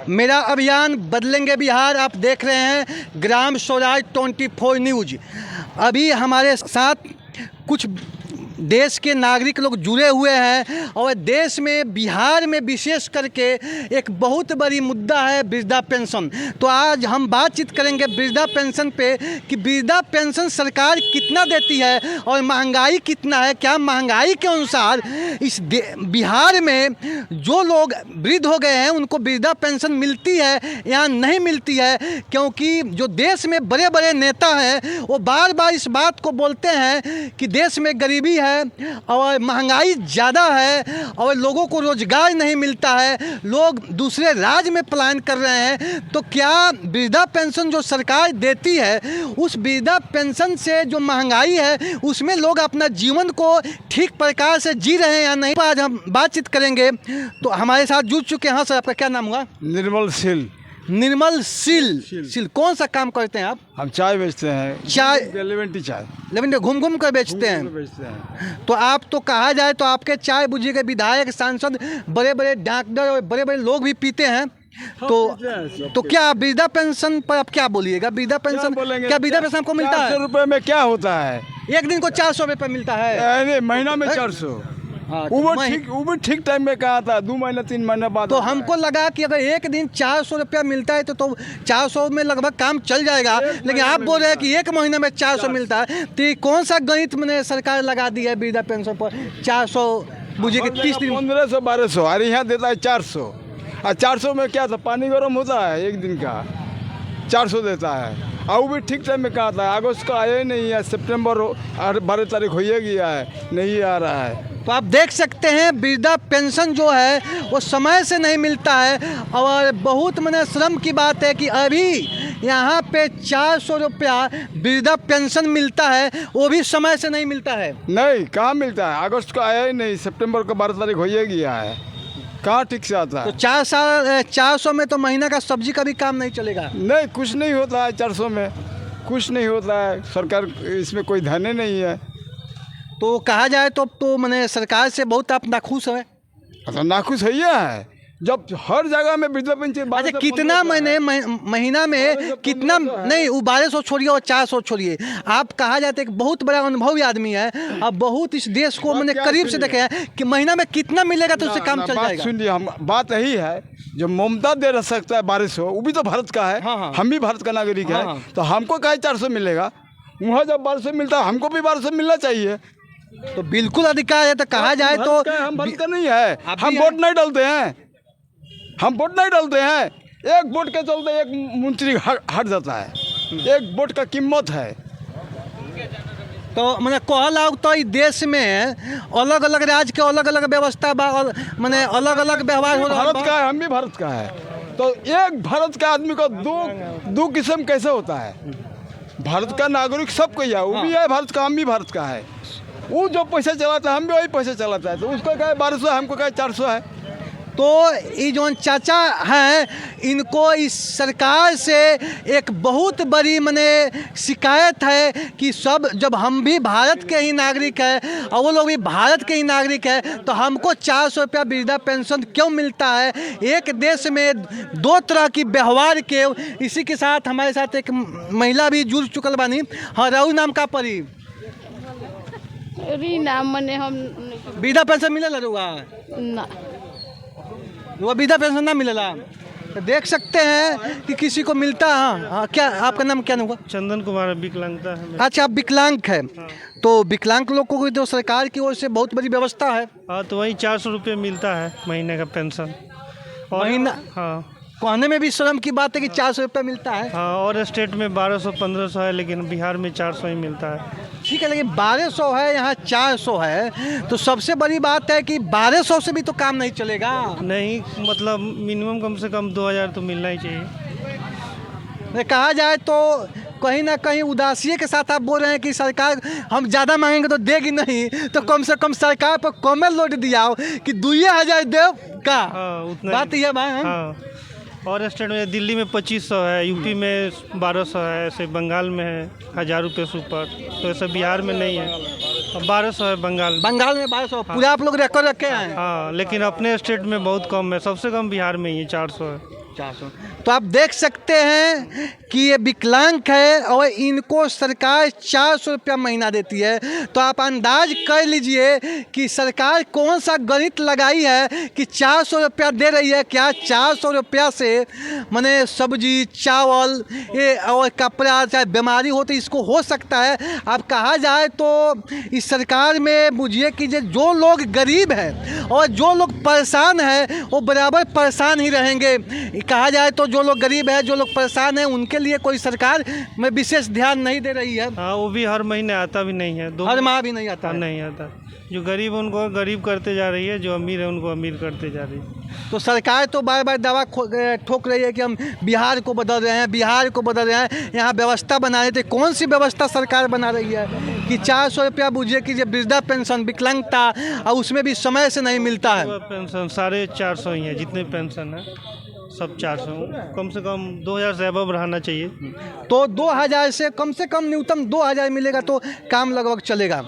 मेरा अभियान बदलेंगे बिहार। आप देख रहे हैं ग्राम स्वराज 24 न्यूज़। अभी हमारे साथ कुछ देश के नागरिक लोग जुड़े हुए हैं और देश में बिहार में विशेष करके एक बहुत बड़ी मुद्दा है वृद्धा पेंशन। तो आज हम बातचीत करेंगे वृद्धा पेंशन पे कि वृद्धा पेंशन सरकार कितना देती है और महंगाई कितना है। क्या महंगाई के अनुसार इस बिहार में जो लोग वृद्ध हो गए हैं उनको वृद्धा पेंशन मिलती है या नहीं मिलती है। क्योंकि जो देश में बड़े बड़े नेता हैं वो बार बार इस बात को बोलते हैं कि देश में गरीबी है और महंगाई ज़्यादा है और लोगों को रोजगार नहीं मिलता है, लोग दूसरे राज्य में पलायन कर रहे हैं। तो क्या वृद्धा पेंशन जो सरकार देती है उस वृद्धा पेंशन से जो महंगाई है उसमें लोग अपना जीवन को ठीक प्रकार से जी रहे हैं या नहीं। आज हम बातचीत करेंगे। तो हमारे साथ जुड़ चुके हैं। हाँ सर, आपका क्या नाम हुआ? निर्मल सिल। निर्मल सिल कौन सा काम करते हैं आप? हम चाय बेचते हैं। चाय? लेवेंटी चाय। लेवेंटी घूम घूम कर बेचते हैं। तो आप तो कहा जाए तो आपके चाय बुझी के विधायक, सांसद, बड़े बड़े डॉक्टर और बड़े बड़े लोग भी पीते हैं। तो क्या वृद्धा पेंशन पर आप क्या बोलिएगा? वृद्धा पेंशन क्या वृद्धा पेंशन आपको मिलता है? 400 रुपये में क्या होता है? एक दिन को 400 रुपये मिलता है, महीना में 400। वो भी ठीक टाइम में कहा था, 2 महीना 3 महीना बाद। तो हमको लगा कि अगर एक दिन 400 रुपया मिलता है तो 400 में लगभग काम चल जाएगा। लेकिन आप बोल रहे हैं कि एक महीने में 400 मिलता है। तो ये कौन सा गणित मैंने सरकार लगा दी है वृद्धा पेंशन पर? 400 मुझे कि 30 दिन 1500 1200 और यहाँ देता है 400। और 400 में क्या था, पानी गर्म होता है एक दिन का, 400 देता है। और वो भी ठीक टाइम में कहा था। अगस्त का आया ही नहीं है, सितंबर 12 तारीख हो गया है, नहीं आ रहा है। तो आप देख सकते हैं वृद्धा पेंशन जो है वो समय से नहीं मिलता है। और बहुत मैंने श्रम की बात है कि अभी यहाँ पे 400 रुपया वृद्धा पेंशन मिलता है, वो भी समय से नहीं मिलता है। नहीं, कहाँ मिलता है? अगस्त का आया ही नहीं, सितंबर का 12 तारीख हो गया है, कहाँ ठीक से आता है? तो 400 में तो महीना का सब्जी का भी काम नहीं चलेगा। नहीं, कुछ नहीं होता है 400 में, कुछ नहीं होता है। सरकार इसमें कोई ध्यान नहीं है। तो कहा जाए तो मैंने सरकार से बहुत आप नाखुश है। तो नाखुश है जब हर जगह में वृद्धा पेंशन। अच्छा, कितना महीना में कितना? नहीं, वो 1200 छोड़िए और 400 छोड़िए। आप कहा जाता है कि बहुत बड़ा अनुभवी आदमी है, अब बहुत इस देश को मैंने करीब से देखा है कि महीना में कितना मिलेगा तो उससे काम चल जाएगा। सुनिए, हम बात यही है जो ममता दे रह सकता है 1200, वो भी तो भारत का है। हाँ। हम भी भारत का नागरिक है। तो हमको कहे 400 मिलेगा? वहाँ जब 1200 मिलता है हमको भी 1200 मिलना चाहिए। तो बिल्कुल अधिकार है। तो कहा जाए तो हम भारत का नहीं है, हम वोट नहीं डालते हैं। हम वोट नहीं डालते हैं। एक वोट के चलते एक मंत्री हट जाता है। एक वोट का कीमत है। तो मैंने कहला तो इस देश में अलग अलग राज्य के अलग अलग व्यवस्था बा, मैंने अलग अलग व्यवहार हो रहा है। भारत का है, हम भी भारत का है। तो एक भारत का आदमी को दो किस्म कैसे होता है? भारत का नागरिक सब कोई है, वो भी है भारत का, हम भी भारत का है। वो जो पैसा चलाता है हम भी वही पैसा चलाता है। तो उसको कहे 1200 है, हमको कहे 400 है। तो ये जो चाचा हैं इनको इस सरकार से एक बहुत बड़ी मैंने शिकायत है कि सब जब हम भी भारत के ही नागरिक हैं और वो लोग भी भारत के ही नागरिक हैं तो हमको 400 रुपया वृद्धा पेंशन क्यों मिलता है? एक देश में दो तरह की व्यवहार के। इसी के साथ हमारे साथ एक महिला भी जुड़ चुकल बानी। हाँ, राहुल नाम का परी नाम मने हम वृद्धा पेंशन मिलेला ना, वो वृद्धा पेंशन ना मिलेला। तो देख सकते हैं कि किसी को मिलता है। हाँ, क्या आपका नाम क्या होगा? चंदन कुमार, विकलांगता है। अच्छा, आप विकलांग है। तो विकलांग लोगों को तो सरकार की ओर से बहुत बड़ी व्यवस्था है। हाँ, तो वही 400 रुपये मिलता है महीने का पेंशन। और महीना? हाँ, कहने में भी शर्म की बात है कि 400 रुपये मिलता है। हाँ, और स्टेट में 1200-1500 है, लेकिन बिहार में 400 ही मिलता है। ठीक है, लेकिन 1200 है, यहाँ 400 है। तो सबसे बड़ी बात है कि 1200 से भी तो काम नहीं चलेगा। नहीं, मतलब मिनिमम कम से कम 2000 तो मिलना ही चाहिए। कहा जाए तो कहीं ना कहीं उदासी के साथ आप बोल रहे हैं कि सरकार हम ज़्यादा मांगेंगे तो देगी नहीं, तो कम से कम सरकार पर कॉमेंट लोड दिया हो कि 2000 दे का। हाँ, उतना बात यह है। हाँ, और स्टेट में दिल्ली में 2500 है, यूपी में 1200 है, ऐसे बंगाल में है 1000 रुपये से ऊपर। तो ऐसे बिहार में नहीं है, 1200 है बंगाल में 1200। पूरा आप लोग रिकॉर्ड रखे हैं? हाँ, लेकिन अपने स्टेट में बहुत कम है, सबसे कम बिहार में ही 400 है। 400। तो आप देख सकते हैं कि ये विकलांग है और इनको सरकार 400 रुपया महीना देती है। तो आप अंदाज कर लीजिए कि सरकार कौन सा गणित लगाई है कि 400 रुपया दे रही है। क्या 400 रुपया से माने सब्जी चावल ये और कपड़ा चाहे बीमारी हो तो इसको हो सकता है। अब कहा जाए तो इस सरकार में बुझिए कि जो लोग गरीब हैं और जो लोग परेशान हैं वो बराबर परेशान ही रहेंगे। कहा जाए तो जो लोग गरीब हैं जो लोग परेशान हैं उनके लिए कोई सरकार में विशेष ध्यान नहीं दे रही है। हाँ, वो भी हर महीने आता भी नहीं है, हर माह भी नहीं आता है। नहीं आता। जो गरीब है उनको गरीब करते जा रही है, जो अमीर है उनको अमीर करते जा रही है। तो सरकार तो बार बार दावा ठोक रही है कि हम बिहार को बदल रहे हैं, बिहार को बदल रहे हैं, यहाँ व्यवस्था बना रहे थे। कौन सी व्यवस्था सरकार बना रही है कि 400 रुपया बुझिए कि वृद्धा पेंशन विकलांगता और उसमें भी समय से नहीं मिलता है। पेंशन 450 ही है, जितने पेंशन है सब 400, कम से कम 2000 से अबव रहना चाहिए। तो 2000 से कम न्यूनतम 2000 मिलेगा तो काम लगभग चलेगा।